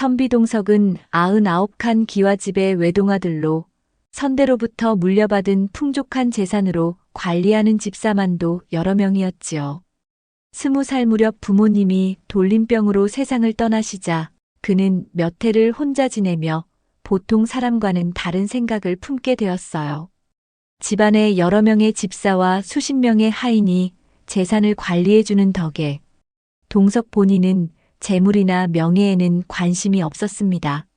선비동석은 99칸 기와집의 외동아들로 선대로부터 물려받은 풍족한 재산으로 관리하는 집사만도 여러 명이었지요. 20살 무렵 부모님이 돌림병으로 세상을 떠나시자 그는 몇 해를 혼자 지내며 보통 사람과는 다른 생각을 품게 되었어요. 집안에 여러 명의 집사와 수십 명의 하인이 재산을 관리해주는 덕에 동석 본인은 재물이나 명예에는 관심이 없었습니다.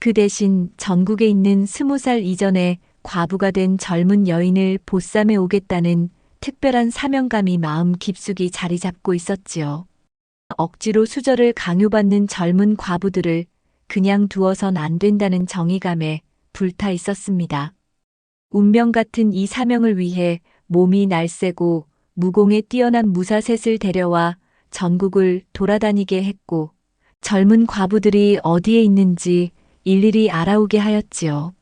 그 대신 전국에 있는 20살 이전에 과부가 된 젊은 여인을 보쌈해 오겠다는 특별한 사명감이 마음 깊숙이 자리 잡고 있었지요. 억지로 수절을 강요받는 젊은 과부들을 그냥 두어선 안 된다는 정의감에 불타 있었습니다. 운명 같은 이 사명을 위해 몸이 날쌔고 무공에 뛰어난 무사셋을 데려와 전국을 돌아다니게 했고 젊은 과부들이 어디에 있는지 일일이 알아오게 하였지요.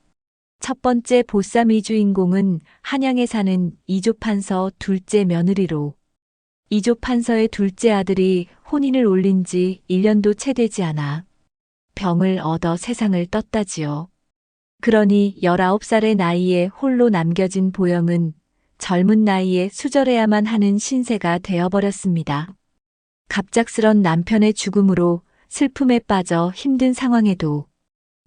첫 번째 보쌈의 주인공은 한양에 사는 이조판서 둘째 며느리로 이조판서의 둘째 아들이 혼인을 올린 지 1년도 채 되지 않아 병을 얻어 세상을 떴다지요. 그러니 19살의 나이에 홀로 남겨진 보영은 젊은 나이에 수절해야만 하는 신세가 되어버렸습니다. 갑작스런 남편의 죽음으로 슬픔에 빠져 힘든 상황에도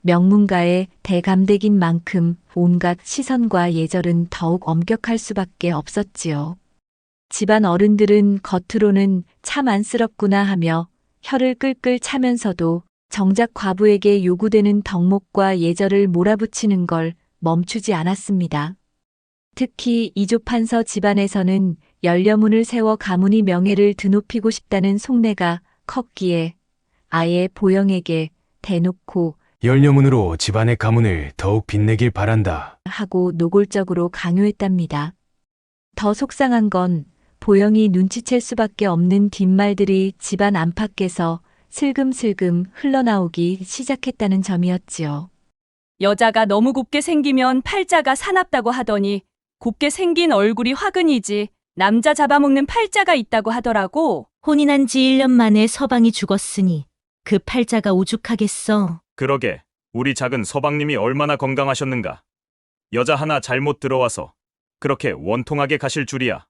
명문가의 대감댁인 만큼 온갖 시선과 예절은 더욱 엄격할 수밖에 없었지요. 집안 어른들은 겉으로는 참 안쓰럽구나 하며 혀를 끌끌 차면서도 정작 과부에게 요구되는 덕목과 예절을 몰아붙이는 걸 멈추지 않았습니다. 특히 이조판서 집안에서는 열려문을 세워 가문의 명예를 드높이고 싶다는 속내가 컸기에 아예 보영에게 대놓고 열려문으로 집안의 가문을 더욱 빛내길 바란다 하고 노골적으로 강요했답니다. 더 속상한 건 보영이 눈치챌 수밖에 없는 뒷말들이 집안 안팎에서 슬금슬금 흘러나오기 시작했다는 점이었지요. 여자가 너무 곱게 생기면 팔자가 사납다고 하더니 곱게 생긴 얼굴이 화근이지 남자 잡아먹는 팔자가 있다고 하더라고. 혼인한 지 1년 만에 서방이 죽었으니 그 팔자가 오죽하겠어. 그러게 우리 작은 서방님이 얼마나 건강하셨는가. 여자 하나 잘못 들어와서 그렇게 원통하게 가실 줄이야.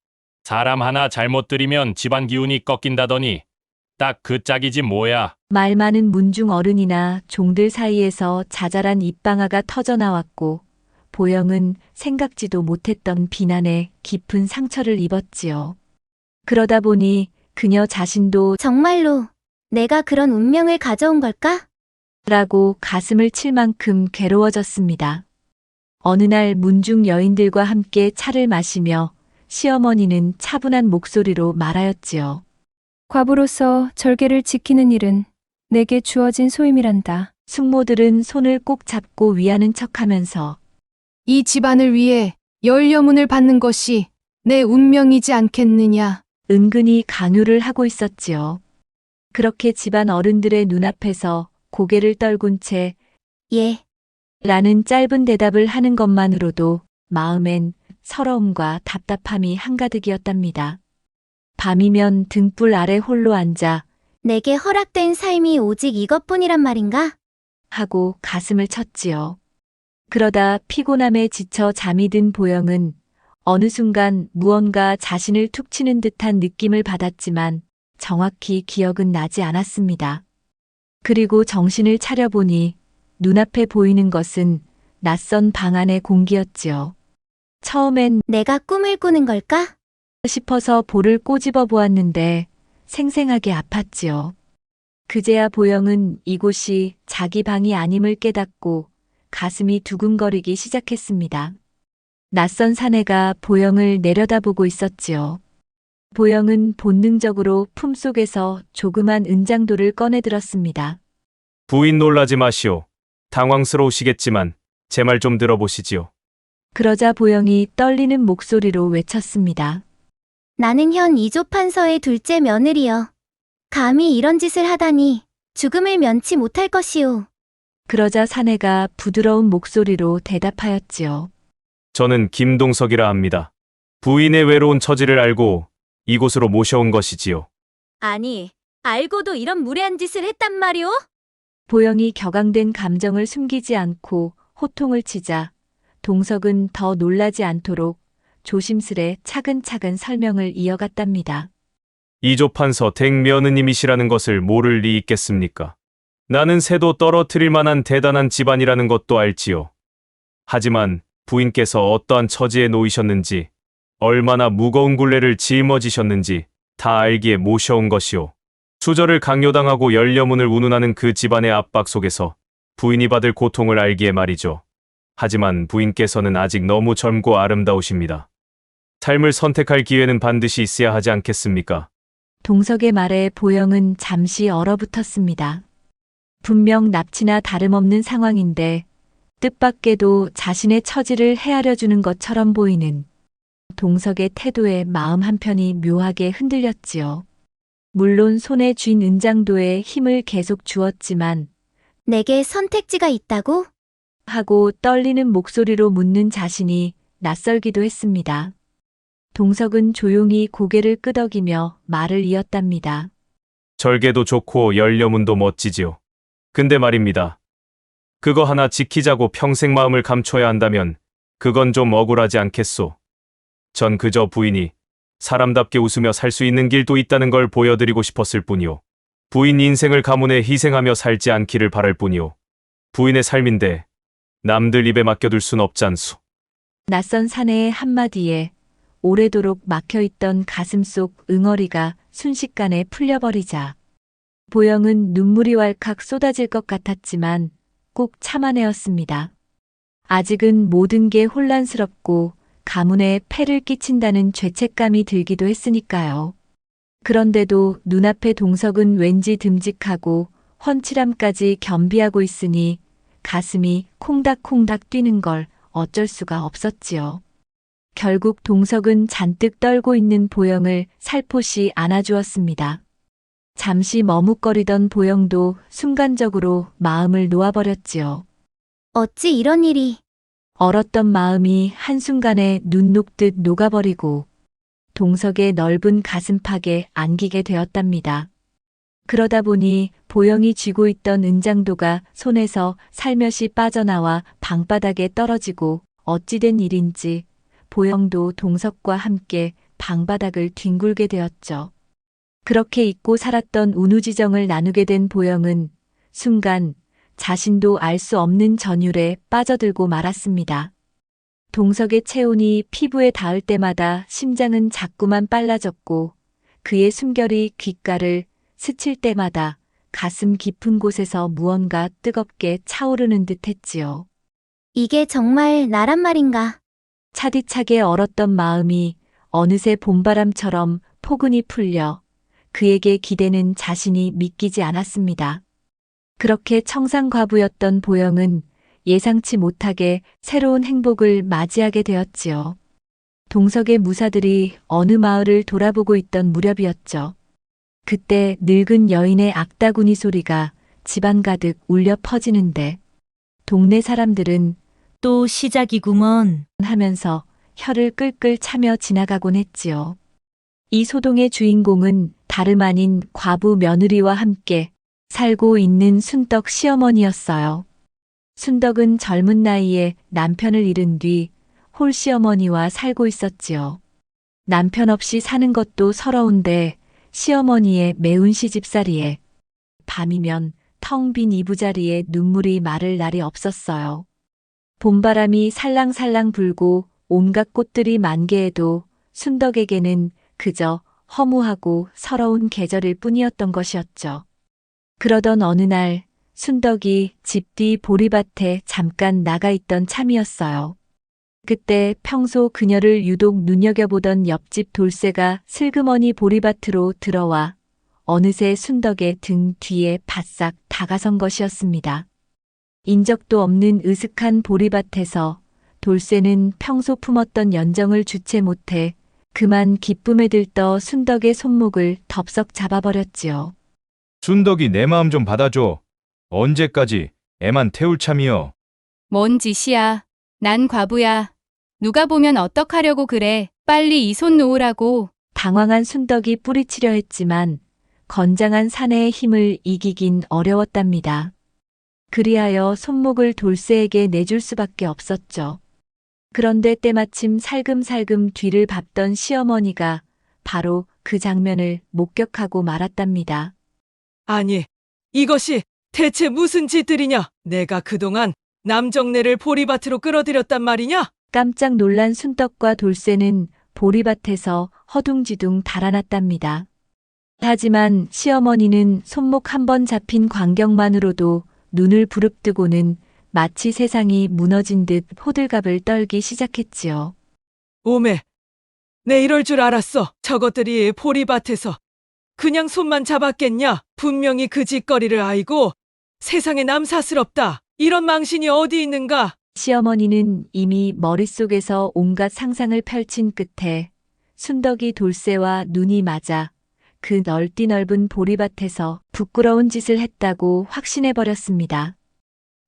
사람 하나 잘못 들이면 집안 기운이 꺾인다더니 딱 그 짝이지 뭐야. 말 많은 문중 어른이나 종들 사이에서 자잘한 입방아가 터져나왔고 보영은 생각지도 못했던 비난에 깊은 상처를 입었지요. 그러다 보니 그녀 자신도 정말로 내가 그런 운명을 가져온 걸까? 라고 가슴을 칠 만큼 괴로워졌습니다. 어느 날 문중 여인들과 함께 차를 마시며 시어머니는 차분한 목소리로 말하였지요. 과부로서 절개를 지키는 일은 내게 주어진 소임이란다. 숙모들은 손을 꼭 잡고 위하는 척하면서 이 집안을 위해 열려문을 받는 것이 내 운명이지 않겠느냐. 은근히 강요를 하고 있었지요. 그렇게 집안 어른들의 눈앞에서 고개를 떨군 채 예. 라는 짧은 대답을 하는 것만으로도 마음엔 서러움과 답답함이 한가득이었답니다. 밤이면 등불 아래 홀로 앉아 내게 허락된 삶이 오직 이것뿐이란 말인가? 하고 가슴을 쳤지요. 그러다 피곤함에 지쳐 잠이 든 보영은 어느 순간 무언가 자신을 툭 치는 듯한 느낌을 받았지만 정확히 기억은 나지 않았습니다. 그리고 정신을 차려보니 눈앞에 보이는 것은 낯선 방 안의 공기였지요. 처음엔 내가 꿈을 꾸는 걸까? 싶어서 볼을 꼬집어 보았는데 생생하게 아팠지요. 그제야 보영은 이곳이 자기 방이 아님을 깨닫고 가슴이 두근거리기 시작했습니다. 낯선 사내가 보영을 내려다보고 있었지요. 보영은 본능적으로 품속에서 조그만 은장도를 꺼내들었습니다. 부인 놀라지 마시오. 당황스러우시겠지만 제 말 좀 들어보시지요. 그러자 보영이 떨리는 목소리로 외쳤습니다. 나는 현 이조판서의 둘째 며느리여. 감히 이런 짓을 하다니 죽음을 면치 못할 것이오. 그러자 사내가 부드러운 목소리로 대답하였지요. 저는 김동석이라 합니다. 부인의 외로운 처지를 알고 이곳으로 모셔온 것이지요. 아니, 알고도 이런 무례한 짓을 했단 말이오? 보영이 격앙된 감정을 숨기지 않고 호통을 치자 동석은 더 놀라지 않도록 조심스레 차근차근 설명을 이어갔답니다. 이조판서 댁 며느님이시라는 것을 모를 리 있겠습니까? 나는 새도 떨어뜨릴 만한 대단한 집안이라는 것도 알지요. 하지만 부인께서 어떠한 처지에 놓이셨는지, 얼마나 무거운 굴레를 짊어지셨는지 다 알기에 모셔온 것이오. 수절을 강요당하고 열려문을 운운하는 그 집안의 압박 속에서 부인이 받을 고통을 알기에 말이죠. 하지만 부인께서는 아직 너무 젊고 아름다우십니다. 삶을 선택할 기회는 반드시 있어야 하지 않겠습니까? 동석의 말에 보영은 잠시 얼어붙었습니다. 분명 납치나 다름없는 상황인데 뜻밖에도 자신의 처지를 헤아려 주는 것처럼 보이는 동석의 태도에 마음 한편이 묘하게 흔들렸지요. 물론 손에 쥔 은장도에 힘을 계속 주었지만 내게 선택지가 있다고? 하고 떨리는 목소리로 묻는 자신이 낯설기도 했습니다. 동석은 조용히 고개를 끄덕이며 말을 이었답니다. 절개도 좋고 열려문도 멋지지요. 근데 말입니다. 그거 하나 지키자고 평생 마음을 감춰야 한다면 그건 좀 억울하지 않겠소. 전 그저 부인이 사람답게 웃으며 살 수 있는 길도 있다는 걸 보여드리고 싶었을 뿐이요. 부인 인생을 가문에 희생하며 살지 않기를 바랄 뿐이요. 부인의 삶인데 남들 입에 맡겨둘 순 없잖소. 낯선 사내의 한마디에 오래도록 막혀있던 가슴속 응어리가 순식간에 풀려버리자 보영은 눈물이 왈칵 쏟아질 것 같았지만 꼭 참아내었습니다. 아직은 모든 게 혼란스럽고 가문에 폐를 끼친다는 죄책감이 들기도 했으니까요. 그런데도 눈앞의 동석은 왠지 듬직하고 훤칠함까지 겸비하고 있으니 가슴이 콩닥콩닥 뛰는 걸 어쩔 수가 없었지요. 결국 동석은 잔뜩 떨고 있는 보영을 살포시 안아주었습니다. 잠시 머뭇거리던 보영도 순간적으로 마음을 놓아버렸지요. 어찌 이런 일이? 얼었던 마음이 한순간에 눈 녹듯 녹아버리고 동석의 넓은 가슴팍에 안기게 되었답니다. 그러다 보니 보영이 쥐고 있던 은장도가 손에서 살며시 빠져나와 방바닥에 떨어지고 어찌된 일인지 보영도 동석과 함께 방바닥을 뒹굴게 되었죠. 그렇게 잊고 살았던 운우지정을 나누게 된 보영은 순간 자신도 알 수 없는 전율에 빠져들고 말았습니다. 동석의 체온이 피부에 닿을 때마다 심장은 자꾸만 빨라졌고 그의 숨결이 귓가를 스칠 때마다 가슴 깊은 곳에서 무언가 뜨겁게 차오르는 듯 했지요. 이게 정말 나란 말인가? 차디차게 얼었던 마음이 어느새 봄바람처럼 포근히 풀려 그에게 기대는 자신이 믿기지 않았습니다. 그렇게 청산과부였던 보영은 예상치 못하게 새로운 행복을 맞이하게 되었지요. 동석의 무사들이 어느 마을을 돌아보고 있던 무렵이었죠. 그때 늙은 여인의 악다구니 소리가 집안 가득 울려 퍼지는데 동네 사람들은 또 시작이구먼. 하면서 혀를 끌끌 차며 지나가곤 했지요. 이 소동의 주인공은 다름 아닌 과부 며느리와 함께 살고 있는 순덕 시어머니였어요. 순덕은 젊은 나이에 남편을 잃은 뒤 홀시어머니와 살고 있었지요. 남편 없이 사는 것도 서러운데 시어머니의 매운 시집살이에 밤이면 텅 빈 이부자리에 눈물이 마를 날이 없었어요. 봄바람이 살랑살랑 불고 온갖 꽃들이 만개해도 순덕에게는 그저 허무하고 서러운 계절일 뿐이었던 것이었죠. 그러던 어느 날 순덕이 집 뒤 보리밭에 잠깐 나가 있던 참이었어요. 그때 평소 그녀를 유독 눈여겨보던 옆집 돌쇠가 슬그머니 보리밭으로 들어와 어느새 순덕의 등 뒤에 바싹 다가선 것이었습니다. 인적도 없는 으슥한 보리밭에서 돌쇠는 평소 품었던 연정을 주체 못해 그만 기쁨에 들떠 순덕의 손목을 덥석 잡아버렸지요. 순덕이 내 마음 좀 받아줘. 언제까지 애만 태울 참이여. 뭔 짓이야. 난 과부야. 누가 보면 어떡하려고 그래. 빨리 이 손 놓으라고. 당황한 순덕이 뿌리치려 했지만 건장한 사내의 힘을 이기긴 어려웠답니다. 그리하여 손목을 돌쇠에게 내줄 수밖에 없었죠. 그런데 때마침 살금살금 뒤를 밟던 시어머니가 바로 그 장면을 목격하고 말았답니다. 아니, 이것이 대체 무슨 짓들이냐? 내가 그동안 남정네를 보리밭으로 끌어들였단 말이냐? 깜짝 놀란 순떡과 돌쇠는 보리밭에서 허둥지둥 달아났답니다. 하지만 시어머니는 손목 한 번 잡힌 광경만으로도 눈을 부릅뜨고는 마치 세상이 무너진 듯 호들갑을 떨기 시작했지요. 오메, 내 이럴 줄 알았어. 저것들이 보리밭에서 그냥 손만 잡았겠냐? 분명히 그 짓거리를 알고 세상에 남사스럽다. 이런 망신이 어디 있는가? 시어머니는 이미 머릿속에서 온갖 상상을 펼친 끝에 순덕이 돌쇠와 눈이 맞아 그 넓디 넓은 보리밭에서 부끄러운 짓을 했다고 확신해버렸습니다.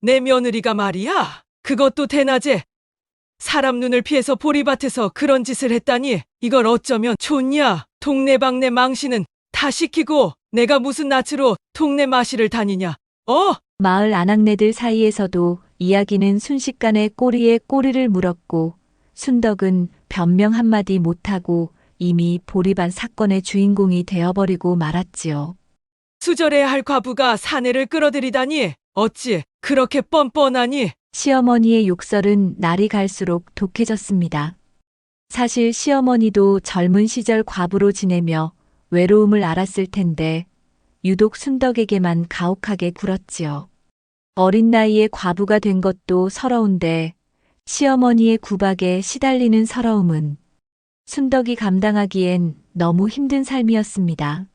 내 며느리가 말이야. 그것도 대낮에 사람 눈을 피해서 보리밭에서 그런 짓을 했다니 이걸 어쩌면 좋냐? 동네방네 망신은 다 시키고 내가 무슨 낯으로 동네 마실을 다니냐? 마을 아낙네들 사이에서도 이야기는 순식간에 꼬리에 꼬리를 물었고 순덕은 변명 한마디 못하고 이미 보리밭 사건의 주인공이 되어버리고 말았지요. 수절해야 할 과부가 사내를 끌어들이다니 어찌 그렇게 뻔뻔하니? 시어머니의 욕설은 날이 갈수록 독해졌습니다. 사실 시어머니도 젊은 시절 과부로 지내며 외로움을 알았을 텐데 유독 순덕에게만 가혹하게 굴었지요. 어린 나이에 과부가 된 것도 서러운데 시어머니의 구박에 시달리는 서러움은 순덕이 감당하기엔 너무 힘든 삶이었습니다.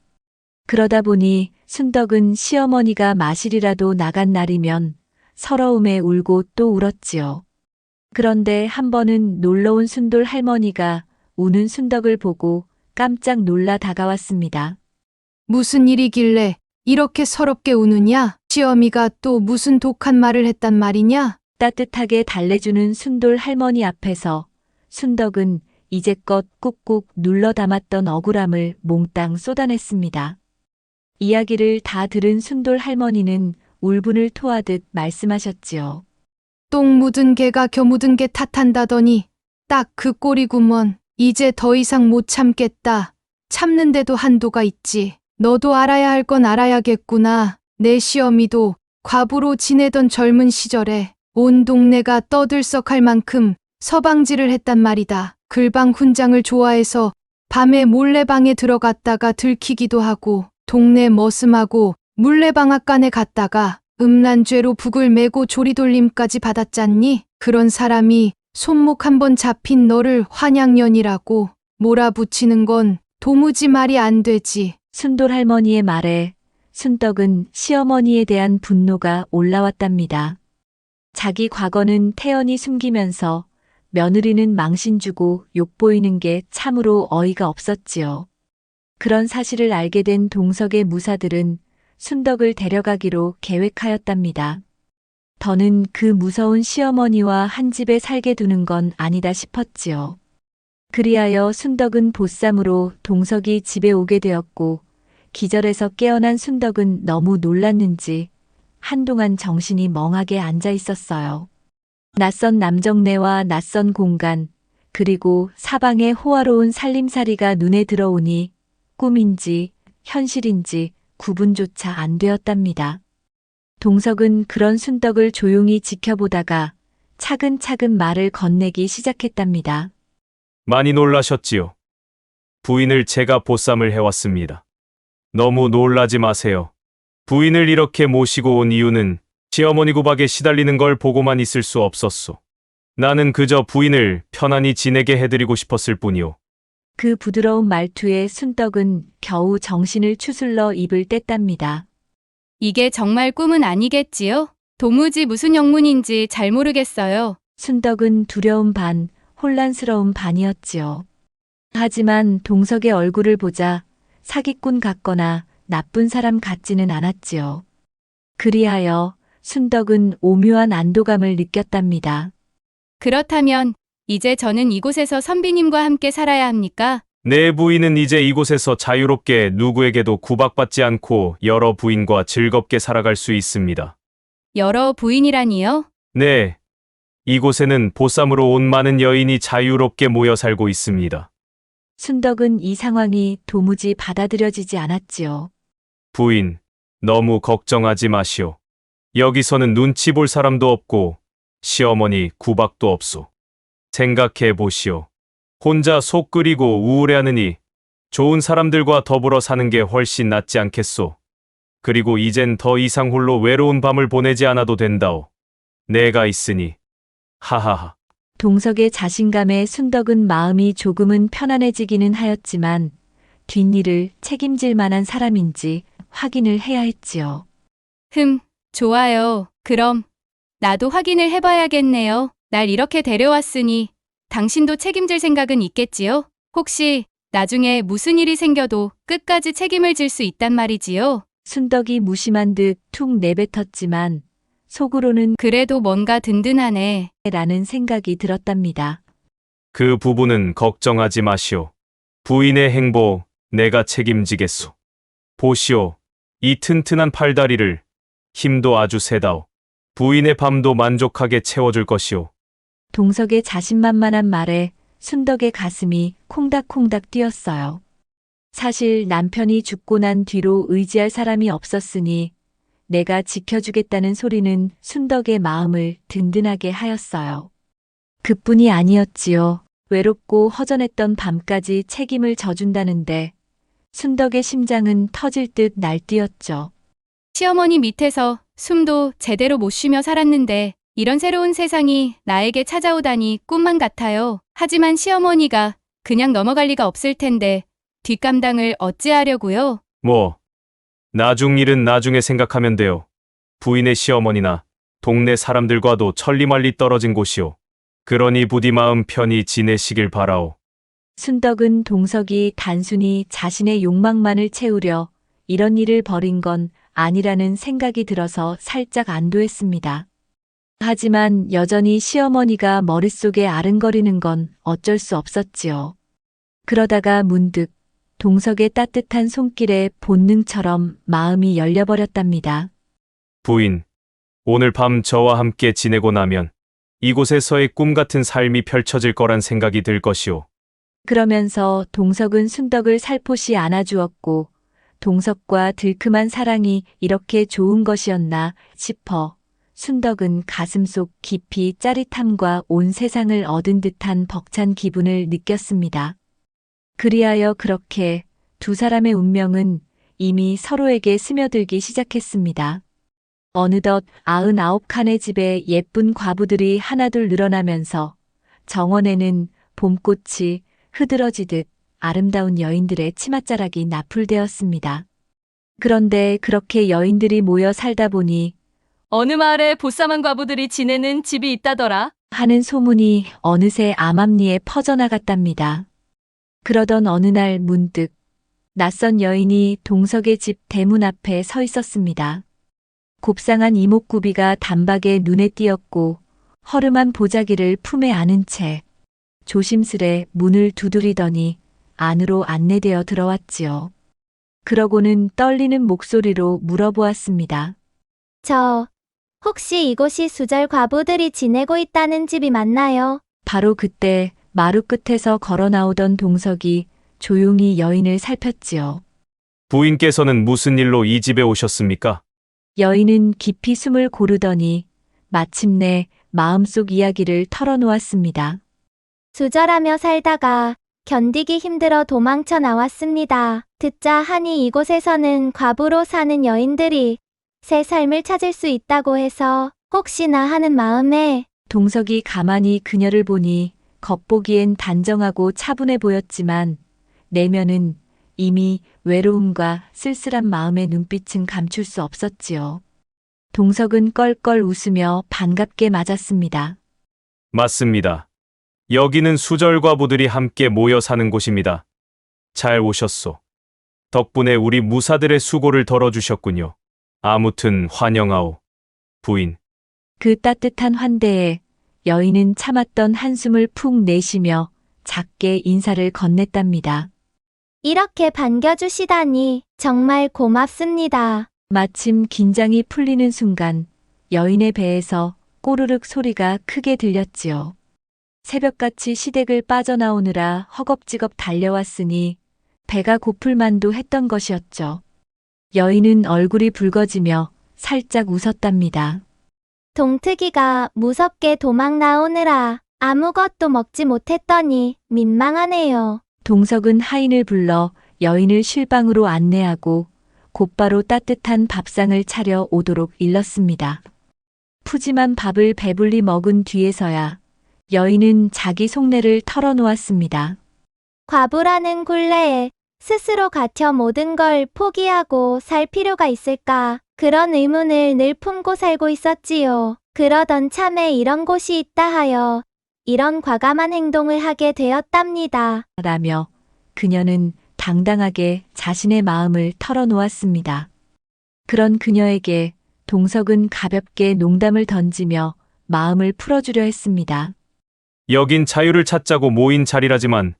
그러다 보니 순덕은 시어머니가 마실이라도 나간 날이면 서러움에 울고 또 울었지요. 그런데 한 번은 놀러온 순돌 할머니가 우는 순덕을 보고 깜짝 놀라 다가왔습니다. 무슨 일이길래 이렇게 서럽게 우느냐? 시어미가 또 무슨 독한 말을 했단 말이냐? 따뜻하게 달래주는 순돌 할머니 앞에서 순덕은 이제껏 꾹꾹 눌러 담았던 억울함을 몽땅 쏟아냈습니다. 이야기를 다 들은 순돌 할머니는 울분을 토하듯 말씀하셨지요. 똥 묻은 개가 겨 묻은 개 탓한다더니 딱 그 꼴이구먼. 이제 더 이상 못 참겠다. 참는데도 한도가 있지. 너도 알아야 할 건 알아야겠구나. 내 시어미도 과부로 지내던 젊은 시절에 온 동네가 떠들썩할 만큼 서방질을 했단 말이다. 글방 훈장을 좋아해서 밤에 몰래방에 들어갔다가 들키기도 하고 동네 머슴하고 물레방앗간에 갔다가 음란죄로 북을 메고 조리돌림까지 받았잖니? 그런 사람이 손목 한 번 잡힌 너를 환양년이라고 몰아붙이는 건 도무지 말이 안 되지. 순돌 할머니의 말에 순덕은 시어머니에 대한 분노가 올라왔답니다. 자기 과거는 태연히 숨기면서 며느리는 망신 주고 욕보이는 게 참으로 어이가 없었지요. 그런 사실을 알게 된 동석의 무사들은 순덕을 데려가기로 계획하였답니다. 더는 그 무서운 시어머니와 한 집에 살게 두는 건 아니다 싶었지요. 그리하여 순덕은 보쌈으로 동석이 집에 오게 되었고 기절에서 깨어난 순덕은 너무 놀랐는지 한동안 정신이 멍하게 앉아 있었어요. 낯선 남정네와 낯선 공간, 그리고 사방의 호화로운 살림살이가 눈에 들어오니 꿈인지 현실인지 구분조차 안 되었답니다. 동석은 그런 순덕을 조용히 지켜보다가 차근차근 말을 건네기 시작했답니다. 많이 놀라셨지요. 부인을 제가 보쌈을 해왔습니다. 너무 놀라지 마세요. 부인을 이렇게 모시고 온 이유는 시어머니 구박에 시달리는 걸 보고만 있을 수 없었소. 나는 그저 부인을 편안히 지내게 해드리고 싶었을 뿐이오. 그 부드러운 말투에 순덕은 겨우 정신을 추슬러 입을 뗐답니다. 이게 정말 꿈은 아니겠지요? 도무지 무슨 영문인지 잘 모르겠어요. 순덕은 두려움 반, 혼란스러움 반이었지요. 하지만 동석의 얼굴을 보자 사기꾼 같거나 나쁜 사람 같지는 않았지요. 그리하여 순덕은 오묘한 안도감을 느꼈답니다. 그렇다면 이제 저는 이곳에서 선비님과 함께 살아야 합니까? 내 부인은 이제 이곳에서 자유롭게 누구에게도 구박받지 않고 여러 부인과 즐겁게 살아갈 수 있습니다. 여러 부인이라니요? 네. 이곳에는 보쌈으로 온 많은 여인이 자유롭게 모여 살고 있습니다. 순덕은 이 상황이 도무지 받아들여지지 않았지요. 부인, 너무 걱정하지 마시오. 여기서는 눈치 볼 사람도 없고 시어머니 구박도 없소. 생각해 보시오. 혼자 속 끓이고 우울해하느니 좋은 사람들과 더불어 사는 게 훨씬 낫지 않겠소. 그리고 이젠 더 이상 홀로 외로운 밤을 보내지 않아도 된다오. 내가 있으니. 하하하. 동석의 자신감에 순덕은 마음이 조금은 편안해지기는 하였지만 뒷일을 책임질 만한 사람인지 확인을 해야 했지요. 좋아요. 그럼 나도 확인을 해봐야겠네요. 날 이렇게 데려왔으니 당신도 책임질 생각은 있겠지요? 혹시 나중에 무슨 일이 생겨도 끝까지 책임을 질 수 있단 말이지요? 순덕이 무심한 듯 툭 내뱉었지만 속으로는 그래도 뭔가 든든하네. 라는 생각이 들었답니다. 그 부분은 걱정하지 마시오. 부인의 행보 내가 책임지겠소. 보시오. 이 튼튼한 팔다리를. 힘도 아주 세다오. 부인의 밤도 만족하게 채워줄 것이오. 동석의 자신만만한 말에 순덕의 가슴이 콩닥콩닥 뛰었어요. 사실 남편이 죽고 난 뒤로 의지할 사람이 없었으니 내가 지켜주겠다는 소리는 순덕의 마음을 든든하게 하였어요. 그뿐이 아니었지요. 외롭고 허전했던 밤까지 책임을 져준다는데 순덕의 심장은 터질 듯 날뛰었죠. 시어머니 밑에서 숨도 제대로 못 쉬며 살았는데 이런 새로운 세상이 나에게 찾아오다니 꿈만 같아요. 하지만 시어머니가 그냥 넘어갈 리가 없을 텐데 뒷감당을 어찌하려고요? 나중 일은 나중에 생각하면 돼요. 부인의 시어머니나 동네 사람들과도 천리말리 떨어진 곳이오. 그러니 부디 마음 편히 지내시길 바라오. 순덕은 동석이 단순히 자신의 욕망만을 채우려 이런 일을 벌인 건 아니라는 생각이 들어서 살짝 안도했습니다. 하지만 여전히 시어머니가 머릿속에 아른거리는 건 어쩔 수 없었지요. 그러다가 문득 동석의 따뜻한 손길에 본능처럼 마음이 열려버렸답니다. 부인, 오늘 밤 저와 함께 지내고 나면 이곳에서의 꿈 같은 삶이 펼쳐질 거란 생각이 들 것이오. 그러면서 동석은 순덕을 살포시 안아주었고 동석과 들큼한 사랑이 이렇게 좋은 것이었나 싶어 순덕은 가슴속 깊이 짜릿함과 온 세상을 얻은 듯한 벅찬 기분을 느꼈습니다. 그리하여 그렇게 두 사람의 운명은 이미 서로에게 스며들기 시작했습니다. 어느덧 99칸의 집에 예쁜 과부들이 하나둘 늘어나면서 정원에는 봄꽃이 흐드러지듯 아름다운 여인들의 치맛자락이 나풀되었습니다. 그런데 그렇게 여인들이 모여 살다 보니 어느 마을에 보쌈한 과부들이 지내는 집이 있다더라. 하는 소문이 어느새 암암리에 퍼져나갔답니다. 그러던 어느 날 문득 낯선 여인이 동석의 집 대문 앞에 서 있었습니다. 곱상한 이목구비가 단박에 눈에 띄었고 허름한 보자기를 품에 안은 채 조심스레 문을 두드리더니 안으로 안내되어 들어왔지요. 그러고는 떨리는 목소리로 물어보았습니다. 혹시 이곳이 수절 과부들이 지내고 있다는 집이 맞나요? 바로 그때 마루 끝에서 걸어 나오던 동석이 조용히 여인을 살폈지요. 부인께서는 무슨 일로 이 집에 오셨습니까? 여인은 깊이 숨을 고르더니 마침내 마음속 이야기를 털어놓았습니다. 수절하며 살다가 견디기 힘들어 도망쳐 나왔습니다. 듣자 하니 이곳에서는 과부로 사는 여인들이 새 삶을 찾을 수 있다고 해서 혹시나 하는 마음에. 동석이 가만히 그녀를 보니 겉보기엔 단정하고 차분해 보였지만 내면은 이미 외로움과 쓸쓸한 마음의 눈빛은 감출 수 없었지요. 동석은 껄껄 웃으며 반갑게 맞았습니다. 맞습니다. 여기는 수절과부들이 함께 모여 사는 곳입니다. 잘 오셨소. 덕분에 우리 무사들의 수고를 덜어주셨군요. 아무튼 환영하오, 부인. 그 따뜻한 환대에 여인은 참았던 한숨을 푹 내쉬며 작게 인사를 건넸답니다. 이렇게 반겨주시다니 정말 고맙습니다. 마침 긴장이 풀리는 순간 여인의 배에서 꼬르륵 소리가 크게 들렸지요. 새벽같이 시댁을 빠져나오느라 허겁지겁 달려왔으니 배가 고플 만도 했던 것이었죠. 여인은 얼굴이 붉어지며 살짝 웃었답니다. 동트기가 무섭게 도망 나오느라 아무것도 먹지 못했더니 민망하네요. 동석은 하인을 불러 여인을 실방으로 안내하고 곧바로 따뜻한 밥상을 차려 오도록 일렀습니다. 푸짐한 밥을 배불리 먹은 뒤에서야 여인은 자기 속내를 털어놓았습니다. 과부라는 굴레에 스스로 갇혀 모든 걸 포기하고 살 필요가 있을까? 그런 의문을 늘 품고 살고 있었지요. 그러던 참에 이런 곳이 있다 하여 이런 과감한 행동을 하게 되었답니다. 라며 그녀는 당당하게 자신의 마음을 털어놓았습니다. 그런 그녀에게 동석은 가볍게 농담을 던지며 마음을 풀어주려 했습니다. 여긴 자유를 찾자고 모인 자리라지만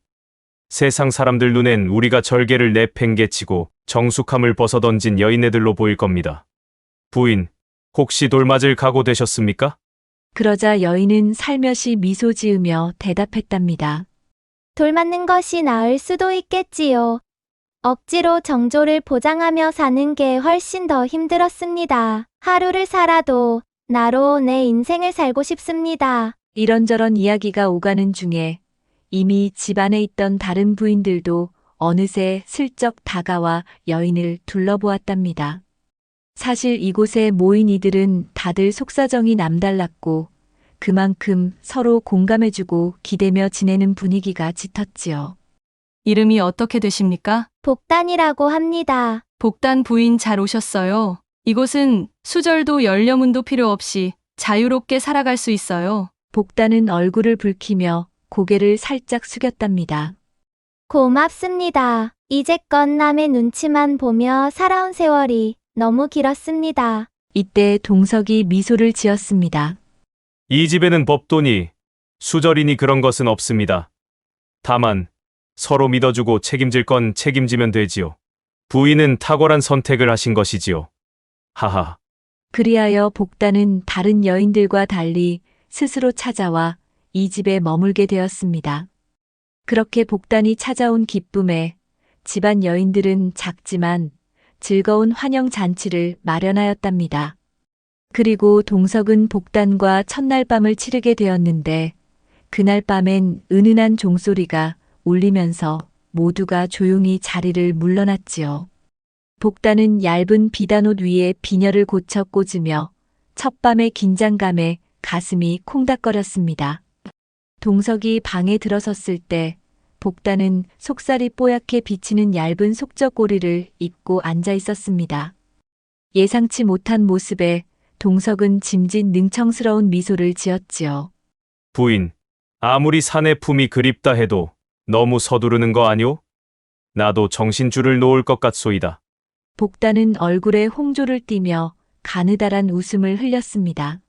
세상 사람들 눈엔 우리가 절개를 내팽개치고 정숙함을 벗어던진 여인네들로 보일 겁니다. 부인, 혹시 돌맞을 각오 되셨습니까? 그러자 여인은 살며시 미소 지으며 대답했답니다. 돌 맞는 것이 나을 수도 있겠지요. 억지로 정조를 보장하며 사는 게 훨씬 더 힘들었습니다. 하루를 살아도 나로 내 인생을 살고 싶습니다. 이런저런 이야기가 오가는 중에 이미 집안에 있던 다른 부인들도 어느새 슬쩍 다가와 여인을 둘러보았답니다. 사실 이곳에 모인 이들은 다들 속사정이 남달랐고 그만큼 서로 공감해주고 기대며 지내는 분위기가 짙었지요. 이름이 어떻게 되십니까? 복단이라고 합니다. 복단 부인 잘 오셨어요. 이곳은 수절도 연려문도 필요 없이 자유롭게 살아갈 수 있어요. 복단은 얼굴을 붉히며 고개를 살짝 숙였답니다. 고맙습니다. 이제껏 남의 눈치만 보며 살아온 세월이 너무 길었습니다. 이때 동석이 미소를 지었습니다. 이 집에는 법도니 수절이니 그런 것은 없습니다. 다만 서로 믿어주고 책임질 건 책임지면 되지요. 부인은 탁월한 선택을 하신 것이지요. 하하. 그리하여 복단은 다른 여인들과 달리 스스로 찾아와 이 집에 머물게 되었습니다. 그렇게 복단이 찾아온 기쁨에 집안 여인들은 작지만 즐거운 환영 잔치를 마련하였답니다. 그리고 동석은 복단과 첫날 밤을 치르게 되었는데 그날 밤엔 은은한 종소리가 울리면서 모두가 조용히 자리를 물러났지요. 복단은 얇은 비단옷 위에 비녀를 고쳐 꽂으며 첫밤의 긴장감에 가슴이 콩닥거렸습니다. 동석이 방에 들어섰을 때 복단은 속살이 뽀얗게 비치는 얇은 속젖고리를 입고 앉아 있었습니다. 예상치 못한 모습에 동석은 짐짓 능청스러운 미소를 지었지요. 부인, 아무리 사내 품이 그립다 해도 너무 서두르는 거 아니오? 나도 정신줄을 놓을 것 같소이다. 복단은 얼굴에 홍조를 띠며 가느다란 웃음을 흘렸습니다.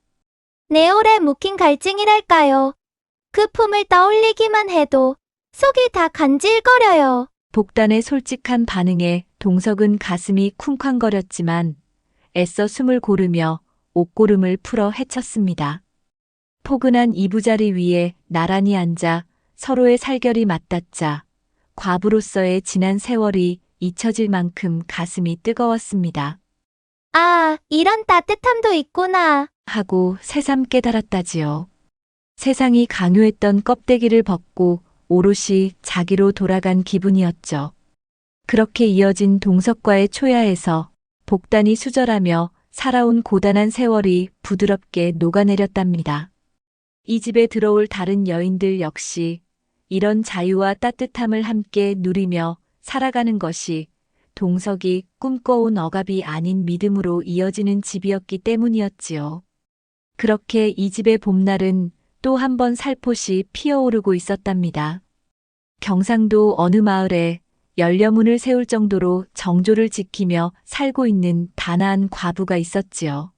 내 오래 묵힌 갈증이랄까요. 그 품을 떠올리기만 해도 속이 다 간질거려요. 복단의 솔직한 반응에 동석은 가슴이 쿵쾅거렸지만 애써 숨을 고르며 옷고름을 풀어 헤쳤습니다. 포근한 이부자리 위에 나란히 앉아 서로의 살결이 맞닿자 과부로서의 지난 세월이 잊혀질 만큼 가슴이 뜨거웠습니다. 아, 이런 따뜻함도 있구나. 하고 새삼 깨달았다지요. 세상이 강요했던 껍데기를 벗고 오롯이 자기로 돌아간 기분이었죠. 그렇게 이어진 동석과의 초야에서 복단이 수절하며 살아온 고단한 세월이 부드럽게 녹아내렸답니다. 이 집에 들어올 다른 여인들 역시 이런 자유와 따뜻함을 함께 누리며 살아가는 것이 동석이 꿈꿔온 억압이 아닌 믿음으로 이어지는 집이었기 때문이었지요. 그렇게 이 집의 봄날은 또 한 번 살포시 피어오르고 있었답니다. 경상도 어느 마을에 연려문을 세울 정도로 정조를 지키며 살고 있는 단아한 과부가 있었지요.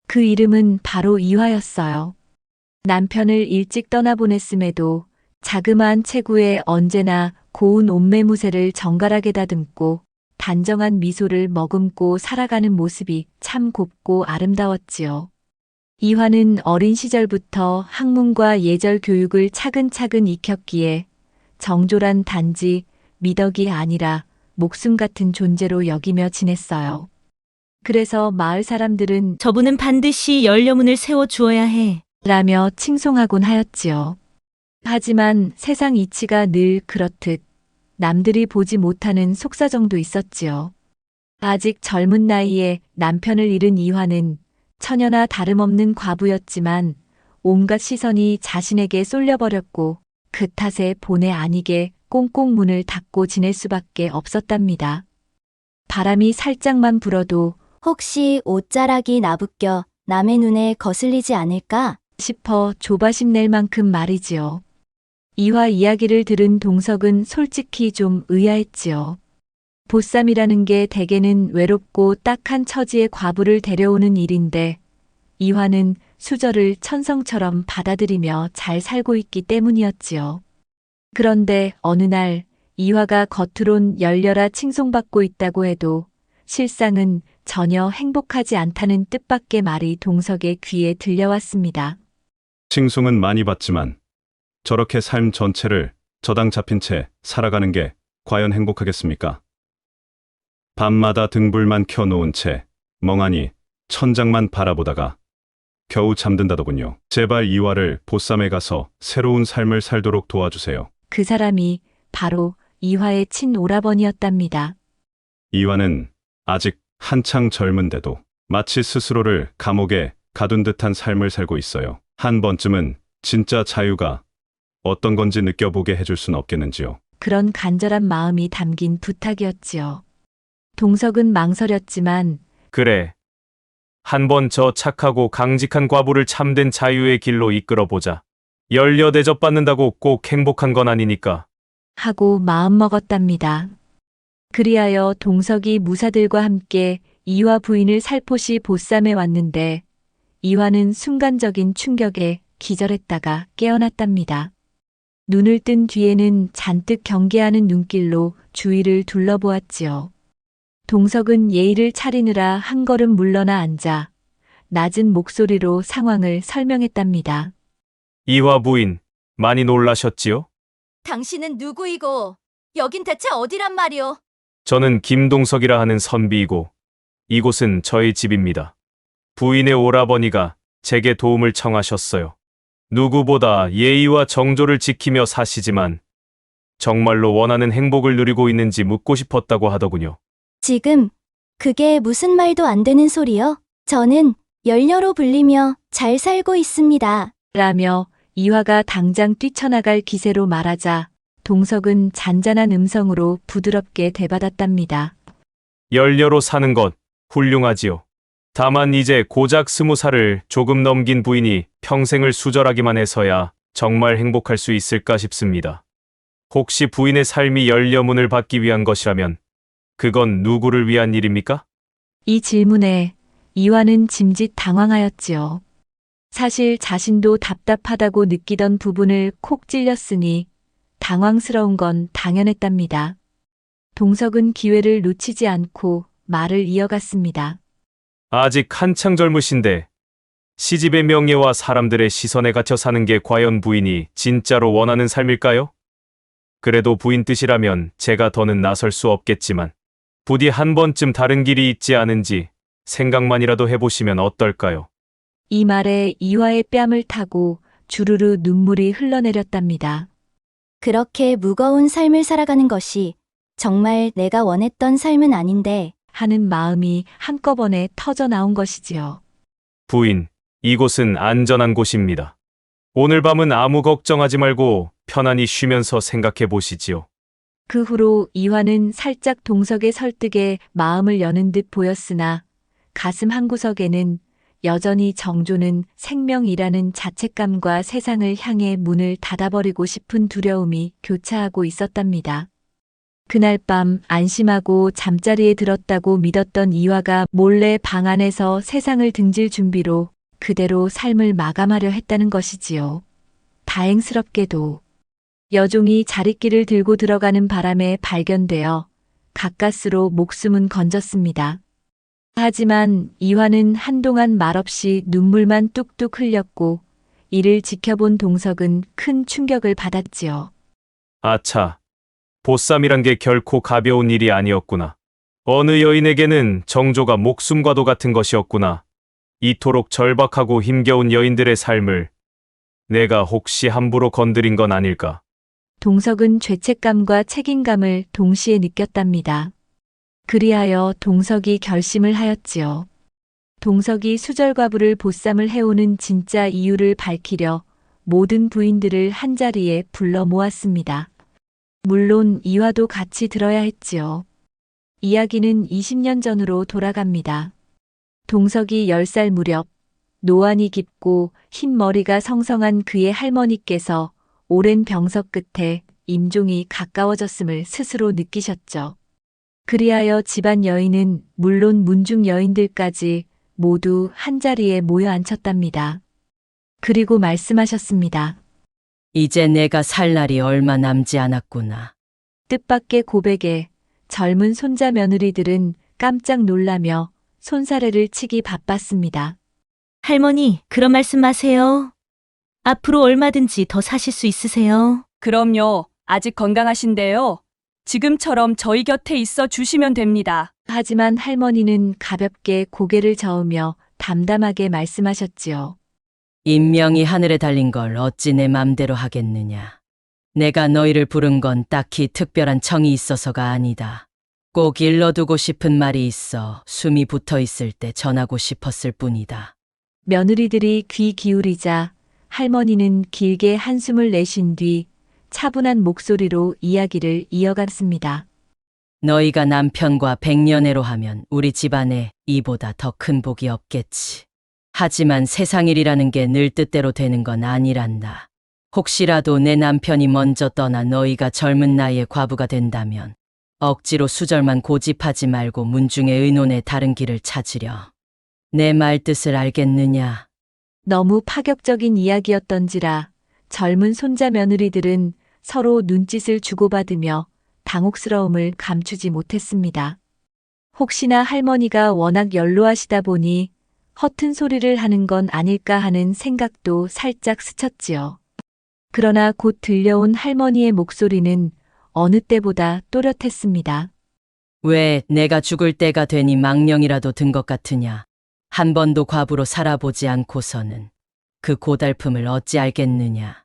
그 이름은 바로 이화였어요. 남편을 일찍 떠나보냈음에도 자그마한 체구에 언제나 고운 옷매무새를 정갈하게 다듬고 단정한 미소를 머금고 살아가는 모습이 참 곱고 아름다웠지요. 이화는 어린 시절부터 학문과 예절 교육을 차근차근 익혔기에 정조란 단지 미덕이 아니라 목숨 같은 존재로 여기며 지냈어요. 그래서 마을 사람들은 저분은 반드시 열려문을 세워 주어야 해. 라며 칭송하곤 하였지요. 하지만 세상 이치가 늘 그렇듯 남들이 보지 못하는 속사정도 있었지요. 아직 젊은 나이에 남편을 잃은 이화는 처녀나 다름없는 과부였지만 온갖 시선이 자신에게 쏠려버렸고 그 탓에 본의 아니게 꽁꽁 문을 닫고 지낼 수밖에 없었답니다. 바람이 살짝만 불어도 혹시 옷자락이 나부껴 남의 눈에 거슬리지 않을까 싶어 조바심 낼 만큼 말이지요. 이화 이야기를 들은 동석은 솔직히 좀 의아했지요. 보쌈이라는 게 대개는 외롭고 딱한 처지의 과부를 데려오는 일인데 이화는 수저를 천성처럼 받아들이며 잘 살고 있기 때문이었지요. 그런데 어느 날 이화가 겉으론 열려라 칭송받고 있다고 해도 실상은 전혀 행복하지 않다는 뜻밖의 말이 동석의 귀에 들려왔습니다. 칭송은 많이 받지만 저렇게 삶 전체를 저당 잡힌 채 살아가는 게 과연 행복하겠습니까? 밤마다 등불만 켜놓은 채 멍하니 천장만 바라보다가 겨우 잠든다더군요. 제발 이화를 보쌈에 가서 새로운 삶을 살도록 도와주세요. 그 사람이 바로 이화의 친오라버니였답니다. 이화는 아직 한창 젊은데도 마치 스스로를 감옥에 가둔 듯한 삶을 살고 있어요. 한 번쯤은 진짜 자유가 어떤 건지 느껴보게 해줄 순 없겠는지요. 그런 간절한 마음이 담긴 부탁이었지요. 동석은 망설였지만 그래. 한번 저 착하고 강직한 과부를 참된 자유의 길로 이끌어보자. 열려 대접받는다고 꼭 행복한 건 아니니까. 하고 마음먹었답니다. 그리하여 동석이 무사들과 함께 이화 부인을 살포시 보쌈에 왔는데 이화는 순간적인 충격에 기절했다가 깨어났답니다. 눈을 뜬 뒤에는 잔뜩 경계하는 눈길로 주위를 둘러보았지요. 동석은 예의를 차리느라 한 걸음 물러나 앉아 낮은 목소리로 상황을 설명했답니다. 이화 부인, 많이 놀라셨지요? 당신은 누구이고 여긴 대체 어디란 말이오? 저는 김동석이라 하는 선비이고 이곳은 저희 집입니다. 부인의 오라버니가 제게 도움을 청하셨어요. 누구보다 예의와 정조를 지키며 사시지만 정말로 원하는 행복을 누리고 있는지 묻고 싶었다고 하더군요. 지금 그게 무슨 말도 안 되는 소리요? 저는 열녀로 불리며 잘 살고 있습니다. 라며 이화가 당장 뛰쳐나갈 기세로 말하자 동석은 잔잔한 음성으로 부드럽게 대받았답니다. 열녀로 사는 것 훌륭하지요. 다만 이제 고작 20살을 조금 넘긴 부인이 평생을 수절하기만 해서야 정말 행복할 수 있을까 싶습니다. 혹시 부인의 삶이 열려문을 받기 위한 것이라면 그건 누구를 위한 일입니까? 이 질문에 이화는 짐짓 당황하였지요. 사실 자신도 답답하다고 느끼던 부분을 콕 찔렸으니 당황스러운 건 당연했답니다. 동석은 기회를 놓치지 않고 말을 이어갔습니다. 아직 한창 젊으신데 시집의 명예와 사람들의 시선에 갇혀 사는 게 과연 부인이 진짜로 원하는 삶일까요? 그래도 부인 뜻이라면 제가 더는 나설 수 없겠지만 부디 한 번쯤 다른 길이 있지 않은지 생각만이라도 해보시면 어떨까요? 이 말에 이화의 뺨을 타고 주르르 눈물이 흘러내렸답니다. 그렇게 무거운 삶을 살아가는 것이 정말 내가 원했던 삶은 아닌데 하는 마음이 한꺼번에 터져 나온 것이지요. 부인, 이곳은 안전한 곳입니다. 오늘 밤은 아무 걱정하지 말고 편안히 쉬면서 생각해 보시지요. 그 후로 이화는 살짝 동석의 설득에 마음을 여는 듯 보였으나 가슴 한구석에는 여전히 정조는 생명이라는 자책감과 세상을 향해 문을 닫아버리고 싶은 두려움이 교차하고 있었답니다. 그날 밤 안심하고 잠자리에 들었다고 믿었던 이화가 몰래 방 안에서 세상을 등질 준비로 그대로 삶을 마감하려 했다는 것이지요. 다행스럽게도 여종이 자릿길을 들고 들어가는 바람에 발견되어 가까스로 목숨은 건졌습니다. 하지만 이화는 한동안 말없이 눈물만 뚝뚝 흘렸고 이를 지켜본 동석은 큰 충격을 받았지요. 아차. 보쌈이란 게 결코 가벼운 일이 아니었구나. 어느 여인에게는 정조가 목숨과도 같은 것이었구나. 이토록 절박하고 힘겨운 여인들의 삶을 내가 혹시 함부로 건드린 건 아닐까. 동석은 죄책감과 책임감을 동시에 느꼈답니다. 그리하여 동석이 결심을 하였지요. 동석이 수절과부를 보쌈을 해오는 진짜 이유를 밝히려 모든 부인들을 한자리에 불러 모았습니다. 물론 이화도 같이 들어야 했지요. 이야기는 20년 전으로 돌아갑니다. 동석이 10살 무렵 노안이 깊고 흰 머리가 성성한 그의 할머니께서 오랜 병석 끝에 임종이 가까워졌음을 스스로 느끼셨죠. 그리하여 집안 여인은 물론 문중 여인들까지 모두 한자리에 모여 앉혔답니다. 그리고 말씀하셨습니다. 이제 내가 살 날이 얼마 남지 않았구나. 뜻밖의 고백에 젊은 손자 며느리들은 깜짝 놀라며 손사래를 치기 바빴습니다. 할머니, 그런 말씀 마세요. 앞으로 얼마든지 더 사실 수 있으세요. 그럼요. 아직 건강하신데요. 지금처럼 저희 곁에 있어 주시면 됩니다. 하지만 할머니는 가볍게 고개를 저으며 담담하게 말씀하셨지요. 인명이 하늘에 달린 걸 어찌 내 맘대로 하겠느냐. 내가 너희를 부른 건 딱히 특별한 청이 있어서가 아니다. 꼭 일러두고 싶은 말이 있어 숨이 붙어 있을 때 전하고 싶었을 뿐이다. 며느리들이 귀 기울이자 할머니는 길게 한숨을 내쉰 뒤 차분한 목소리로 이야기를 이어갔습니다. 너희가 남편과 백년애로 하면 우리 집안에 이보다 더 큰 복이 없겠지. 하지만 세상 일이라는 게 늘 뜻대로 되는 건 아니란다. 혹시라도 내 남편이 먼저 떠나 너희가 젊은 나이에 과부가 된다면 억지로 수절만 고집하지 말고 문중에 의논해 다른 길을 찾으려. 내 말 뜻을 알겠느냐? 너무 파격적인 이야기였던지라 젊은 손자 며느리들은 서로 눈짓을 주고받으며 당혹스러움을 감추지 못했습니다. 혹시나 할머니가 워낙 연로하시다 보니 허튼 소리를 하는 건 아닐까 하는 생각도 살짝 스쳤지요. 그러나 곧 들려온 할머니의 목소리는 어느 때보다 또렷했습니다. 왜 내가 죽을 때가 되니 망령이라도 든 것 같으냐? 한 번도 과부로 살아보지 않고서는 그 고달픔을 어찌 알겠느냐?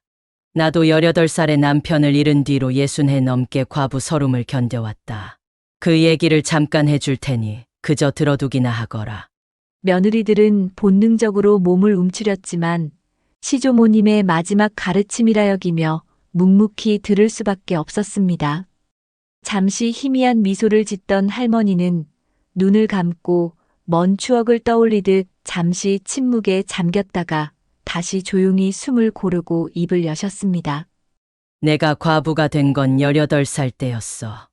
나도 18살에 남편을 잃은 뒤로 60해 넘게 과부 서름을 견뎌왔다. 그 얘기를 잠깐 해줄 테니 그저 들어두기나 하거라. 며느리들은 본능적으로 몸을 움츠렸지만 시조모님의 마지막 가르침이라 여기며 묵묵히 들을 수밖에 없었습니다. 잠시 희미한 미소를 짓던 할머니는 눈을 감고 먼 추억을 떠올리듯 잠시 침묵에 잠겼다가 다시 조용히 숨을 고르고 입을 여셨습니다. 내가 과부가 된 건 18살 때였어.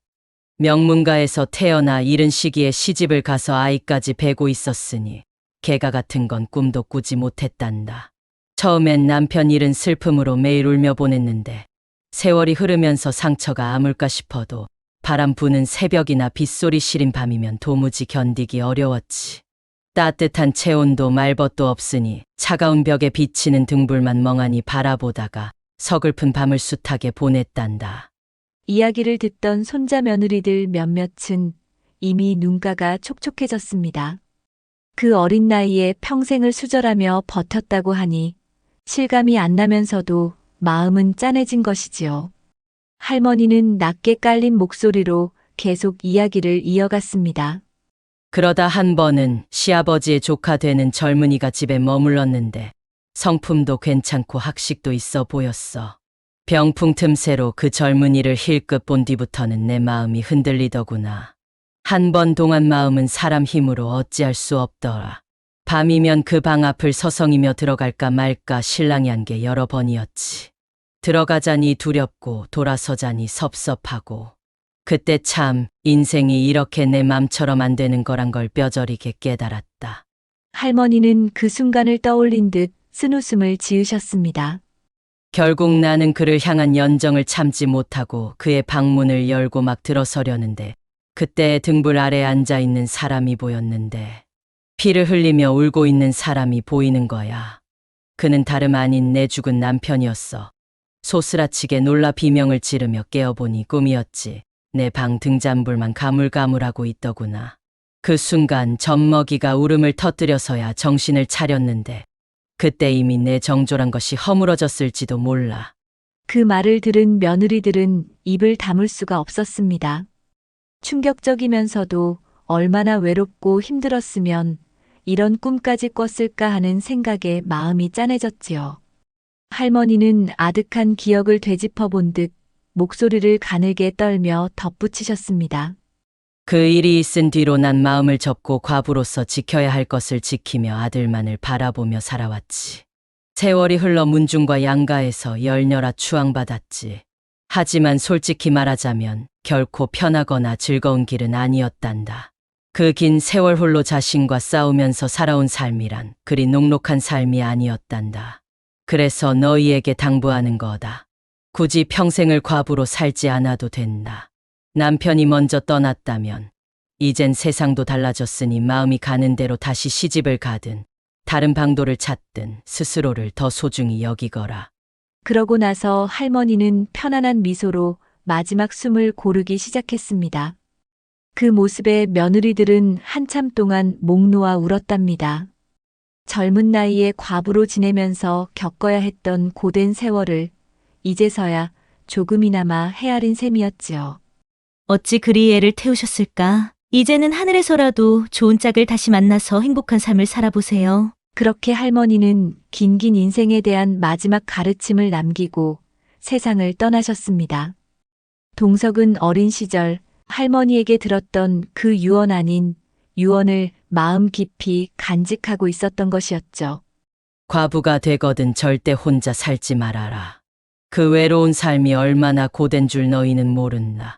명문가에서 태어나 이른 시기에 시집을 가서 아이까지 베고 있었으니 개가 같은 건 꿈도 꾸지 못했단다. 처음엔 남편 잃은 슬픔으로 매일 울며 보냈는데 세월이 흐르면서 상처가 아물까 싶어도 바람 부는 새벽이나 빗소리 시린 밤이면 도무지 견디기 어려웠지. 따뜻한 체온도 말벗도 없으니 차가운 벽에 비치는 등불만 멍하니 바라보다가 서글픈 밤을 숱하게 보냈단다. 이야기를 듣던 손자 며느리들 몇몇은 이미 눈가가 촉촉해졌습니다. 그 어린 나이에 평생을 수절하며 버텼다고 하니 실감이 안 나면서도 마음은 짠해진 것이지요. 할머니는 낮게 깔린 목소리로 계속 이야기를 이어갔습니다. 그러다 한 번은 시아버지의 조카 되는 젊은이가 집에 머물렀는데 성품도 괜찮고 학식도 있어 보였어. 병풍 틈새로 그 젊은이를 힐끗 본 뒤부터는 내 마음이 흔들리더구나. 한 번 동안 마음은 사람 힘으로 어찌할 수 없더라. 밤이면 그 방 앞을 서성이며 들어갈까 말까 실랑이 한 게 여러 번이었지. 들어가자니 두렵고 돌아서자니 섭섭하고. 그때 참 인생이 이렇게 내 맘처럼 안 되는 거란 걸 뼈저리게 깨달았다. 할머니는 그 순간을 떠올린 듯 쓴웃음을 지으셨습니다. 결국 나는 그를 향한 연정을 참지 못하고 그의 방문을 열고 막 들어서려는데 그때 등불 아래 앉아있는 사람이 보였는데 피를 흘리며 울고 있는 사람이 보이는 거야. 그는 다름 아닌 내 죽은 남편이었어. 소스라치게 놀라 비명을 지르며 깨어보니 꿈이었지. 내 방 등잔불만 가물가물하고 있더구나. 그 순간 젖먹이가 울음을 터뜨려서야 정신을 차렸는데 그때 이미 내 정졸한 것이 허물어졌을지도 몰라. 그 말을 들은 며느리들은 입을 다물 수가 없었습니다. 충격적이면서도 얼마나 외롭고 힘들었으면 이런 꿈까지 꿨을까 하는 생각에 마음이 짠해졌지요. 할머니는 아득한 기억을 되짚어 본 듯 목소리를 가늘게 떨며 덧붙이셨습니다. 그 일이 있은 뒤로 난 마음을 접고 과부로서 지켜야 할 것을 지키며 아들만을 바라보며 살아왔지. 세월이 흘러 문중과 양가에서 열렬하 추앙받았지. 하지만 솔직히 말하자면 결코 편하거나 즐거운 길은 아니었단다. 그 긴 세월 홀로 자신과 싸우면서 살아온 삶이란 그리 녹록한 삶이 아니었단다. 그래서 너희에게 당부하는 거다. 굳이 평생을 과부로 살지 않아도 된다. 남편이 먼저 떠났다면 이젠 세상도 달라졌으니 마음이 가는 대로 다시 시집을 가든 다른 방도를 찾든 스스로를 더 소중히 여기거라. 그러고 나서 할머니는 편안한 미소로 마지막 숨을 고르기 시작했습니다. 그 모습에 며느리들은 한참 동안 목 놓아 울었답니다. 젊은 나이에 과부로 지내면서 겪어야 했던 고된 세월을 이제서야 조금이나마 헤아린 셈이었지요. 어찌 그리 애를 태우셨을까? 이제는 하늘에서라도 좋은 짝을 다시 만나서 행복한 삶을 살아보세요. 그렇게 할머니는 긴긴 인생에 대한 마지막 가르침을 남기고 세상을 떠나셨습니다. 동석은 어린 시절 할머니에게 들었던 그 유언 아닌 유언을 마음 깊이 간직하고 있었던 것이었죠. 과부가 되거든 절대 혼자 살지 말아라. 그 외로운 삶이 얼마나 고된 줄 너희는 모른다.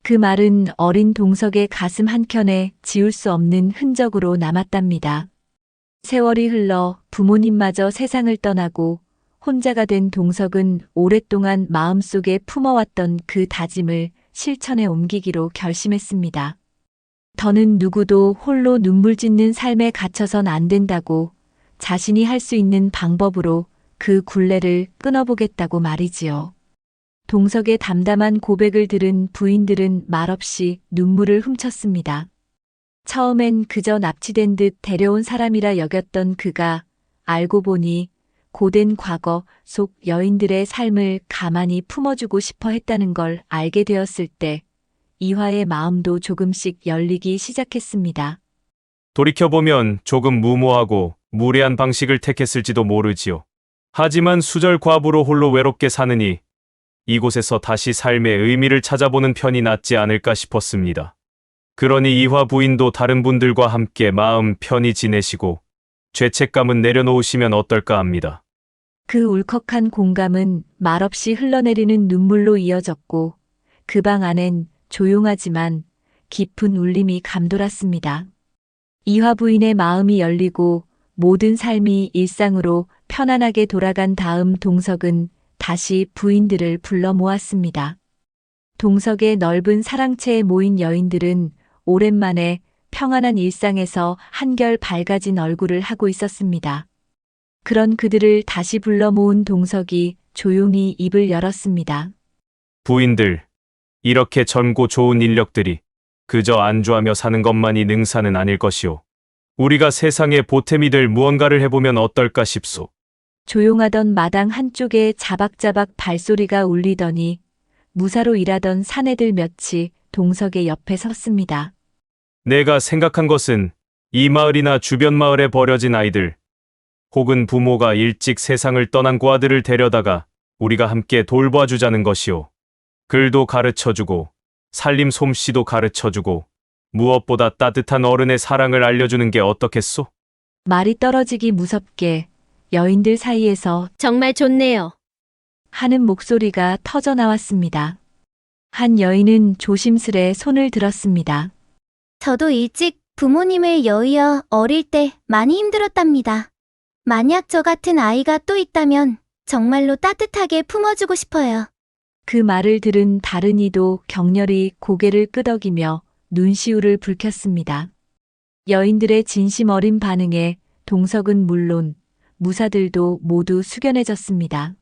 그 말은 어린 동석의 가슴 한켠에 지울 수 없는 흔적으로 남았답니다. 세월이 흘러 부모님마저 세상을 떠나고 혼자가 된 동석은 오랫동안 마음속에 품어왔던 그 다짐을 실천에 옮기기로 결심했습니다. 더는 누구도 홀로 눈물 짓는 삶에 갇혀선 안 된다고 자신이 할 수 있는 방법으로 그 굴레를 끊어보겠다고 말이지요. 동석의 담담한 고백을 들은 부인들은 말없이 눈물을 훔쳤습니다. 처음엔 그저 납치된 듯 데려온 사람이라 여겼던 그가 알고 보니 고된 과거 속 여인들의 삶을 가만히 품어주고 싶어 했다는 걸 알게 되었을 때 이화의 마음도 조금씩 열리기 시작했습니다. 돌이켜보면 조금 무모하고 무례한 방식을 택했을지도 모르지요. 하지만 수절 과부로 홀로 외롭게 사느니 이곳에서 다시 삶의 의미를 찾아보는 편이 낫지 않을까 싶었습니다. 그러니 이화 부인도 다른 분들과 함께 마음 편히 지내시고 죄책감은 내려놓으시면 어떨까 합니다. 그 울컥한 공감은 말없이 흘러내리는 눈물로 이어졌고 그 방 안엔 조용하지만 깊은 울림이 감돌았습니다. 이화 부인의 마음이 열리고 모든 삶이 일상으로 편안하게 돌아간 다음 동석은 다시 부인들을 불러 모았습니다. 동석의 넓은 사랑채에 모인 여인들은 오랜만에 평안한 일상에서 한결 밝아진 얼굴을 하고 있었습니다. 그런 그들을 다시 불러 모은 동석이 조용히 입을 열었습니다. 부인들, 이렇게 젊고 좋은 인력들이 그저 안주하며 사는 것만이 능사는 아닐 것이오. 우리가 세상의 보탬이 될 무언가를 해보면 어떨까 싶소. 조용하던 마당 한쪽에 자박자박 발소리가 울리더니 무사로 일하던 사내들 몇이 동석의 옆에 섰습니다. 내가 생각한 것은 이 마을이나 주변 마을에 버려진 아이들, 혹은 부모가 일찍 세상을 떠난 고아들을 데려다가 우리가 함께 돌봐주자는 것이오. 글도 가르쳐주고 살림 솜씨도 가르쳐주고 무엇보다 따뜻한 어른의 사랑을 알려주는 게 어떻겠소? 말이 떨어지기 무섭게 여인들 사이에서 정말 좋네요. 하는 목소리가 터져 나왔습니다. 한 여인은 조심스레 손을 들었습니다. 저도 일찍 부모님을 여의어 어릴 때 많이 힘들었답니다. 만약 저 같은 아이가 또 있다면 정말로 따뜻하게 품어주고 싶어요. 그 말을 들은 다른 이도 격렬히 고개를 끄덕이며 눈시울을 붉혔습니다. 여인들의 진심 어린 반응에 동석은 물론 무사들도 모두 숙연해졌습니다.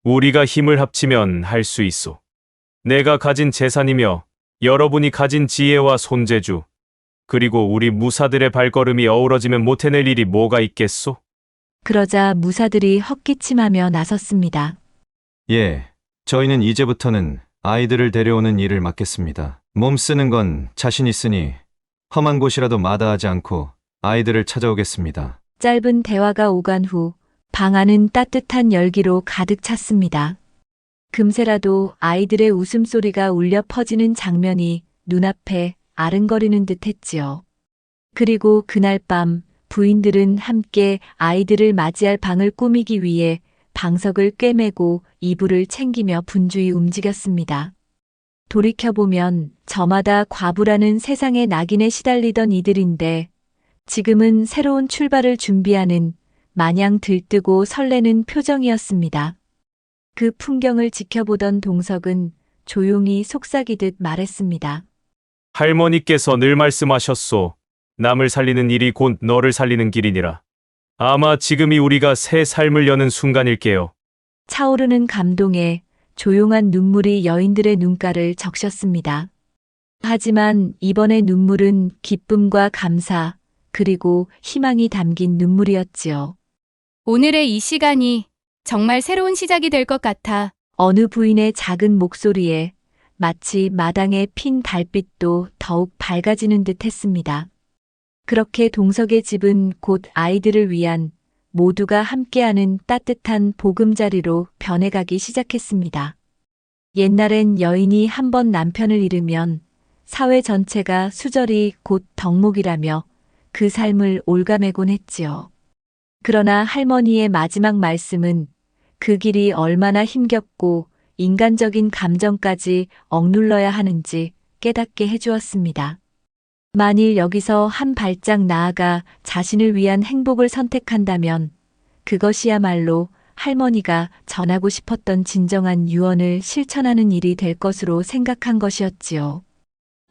우리가 힘을 합치면 할 수 있소. 내가 가진 재산이며 여러분이 가진 지혜와 손재주, 그리고 우리 무사들의 발걸음이 어우러지면 못 해낼 일이 뭐가 있겠소? 그러자 무사들이 헛기침하며 나섰습니다. 예, 저희는 이제부터는 아이들을 데려오는 일을 맡겠습니다. 몸 쓰는 건 자신 있으니 험한 곳이라도 마다하지 않고 아이들을 찾아오겠습니다. 짧은 대화가 오간 후 방 안은 따뜻한 열기로 가득 찼습니다. 금세라도 아이들의 웃음소리가 울려 퍼지는 장면이 눈앞에 아른거리는 듯 했지요. 그리고 그날 밤 부인들은 함께 아이들을 맞이할 방을 꾸미기 위해 방석을 꿰매고 이불을 챙기며 분주히 움직였습니다. 돌이켜보면 저마다 과부라는 세상의 낙인에 시달리던 이들인데 지금은 새로운 출발을 준비하는 마냥 들뜨고 설레는 표정이었습니다. 그 풍경을 지켜보던 동석은 조용히 속삭이듯 말했습니다. 할머니께서 늘 말씀하셨소. 남을 살리는 일이 곧 너를 살리는 길이니라. 아마 지금이 우리가 새 삶을 여는 순간일게요. 차오르는 감동에 조용한 눈물이 여인들의 눈가를 적셨습니다. 하지만 이번의 눈물은 기쁨과 감사, 그리고 희망이 담긴 눈물이었지요. 오늘의 이 시간이 정말 새로운 시작이 될 것 같아. 어느 부인의 작은 목소리에 마치 마당에 핀 달빛도 더욱 밝아지는 듯 했습니다. 그렇게 동석의 집은 곧 아이들을 위한 모두가 함께하는 따뜻한 보금자리로 변해가기 시작했습니다. 옛날엔 여인이 한 번 남편을 잃으면 사회 전체가 수절이 곧 덕목이라며 그 삶을 올가매곤 했지요. 그러나 할머니의 마지막 말씀은 그 길이 얼마나 힘겹고 인간적인 감정까지 억눌러야 하는지 깨닫게 해주었습니다. 만일 여기서 한 발짝 나아가 자신을 위한 행복을 선택한다면 그것이야말로 할머니가 전하고 싶었던 진정한 유언을 실천하는 일이 될 것으로 생각한 것이었지요.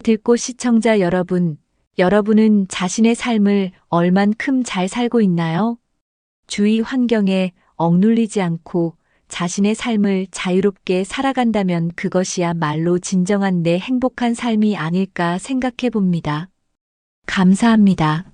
듣고 시청자 여러분, 여러분은 자신의 삶을 얼만큼 잘 살고 있나요? 주위 환경에 억눌리지 않고 자신의 삶을 자유롭게 살아간다면 그것이야말로 진정한 내 행복한 삶이 아닐까 생각해 봅니다. 감사합니다.